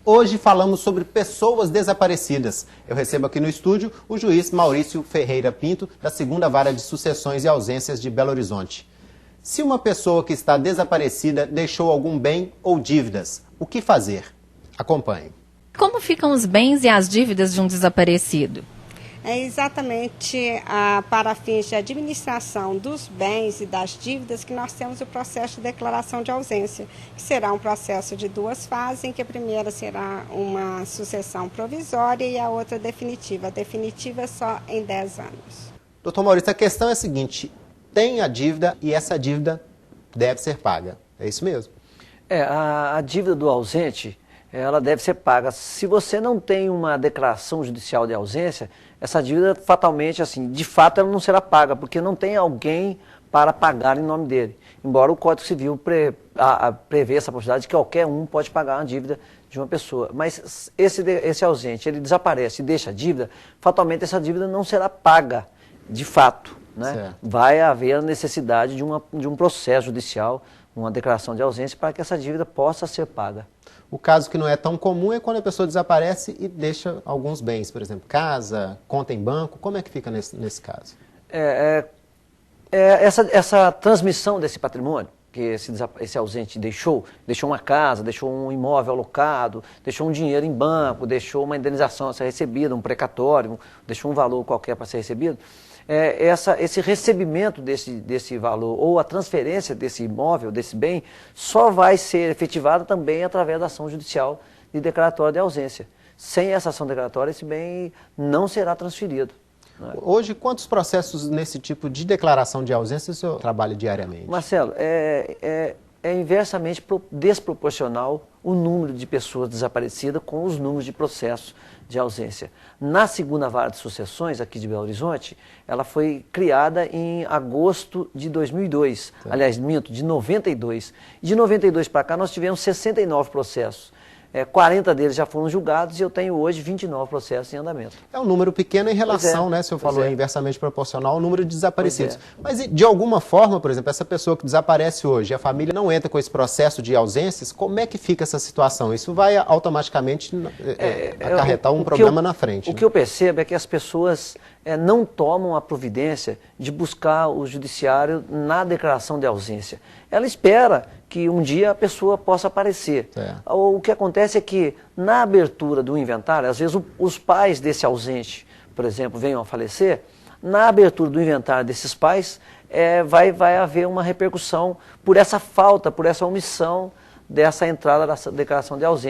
Hoje falamos sobre pessoas desaparecidas. Eu recebo aqui no estúdio o juiz Maurício Ferreira Pinto, da 2ª Vara de Sucessões e Ausências de Belo Horizonte. Se uma pessoa que está desaparecida deixou algum bem ou dívidas, o que fazer? Acompanhe. Como ficam os bens e as dívidas de um desaparecido? É exatamente para fins de administração dos bens e das dívidas que nós temos o processo de declaração de ausência, que será um processo de 2 fases, em que a primeira será uma sucessão provisória e a outra definitiva. A definitiva é só em 10 anos. Doutor Maurício, a questão é a seguinte: tem a dívida e essa dívida deve ser paga. É isso mesmo? A dívida do ausente, ela deve ser paga. Se você não tem uma declaração judicial de ausência, essa dívida fatalmente, assim, de fato ela não será paga, porque não tem alguém para pagar em nome dele. Embora o Código Civil prevê essa possibilidade de que qualquer um pode pagar uma dívida de uma pessoa. Mas esse ausente, ele desaparece e deixa a dívida, fatalmente essa dívida não será paga de fato, né? Vai haver a necessidade de um processo judicial, uma declaração de ausência para que essa dívida possa ser paga. O caso que não é tão comum é quando a pessoa desaparece e deixa alguns bens, por exemplo, casa, conta em banco. Como é que fica nesse caso? Essa transmissão desse patrimônio que esse ausente deixou uma casa, deixou um imóvel alocado, deixou um dinheiro em banco, deixou uma indenização a ser recebida, um precatório, deixou um valor qualquer para ser recebido, esse recebimento desse valor ou a transferência desse imóvel, desse bem, só vai ser efetivada também através da ação judicial de declaratória de ausência. Sem essa ação declaratória, esse bem não será transferido. Hoje, quantos processos nesse tipo de declaração de ausência o senhor trabalha diariamente? Marcelo, é inversamente desproporcional o número de pessoas desaparecidas com os números de processos de ausência. Na 2ª Vara de Sucessões, aqui de Belo Horizonte, ela foi criada em agosto de 2002, aliás, de 92. De 92 para cá, nós tivemos 69 processos. 40 deles já foram julgados e eu tenho hoje 29 processos em andamento. É um número pequeno em relação, né, o senhor falou, inversamente proporcional ao número de desaparecidos. Mas, de alguma forma, por exemplo, essa pessoa que desaparece hoje, a família não entra com esse processo de ausências, como é que fica essa situação? Isso vai automaticamente acarretar um problema na frente. O que eu percebo é que as pessoas não tomam a providência de buscar o judiciário na declaração de ausência. Ela espera que um dia a pessoa possa aparecer. O que acontece é que, na abertura do inventário, às vezes os pais desse ausente, por exemplo, venham a falecer, na abertura do inventário desses pais, vai haver uma repercussão por essa falta, por essa omissão dessa entrada da declaração de ausência.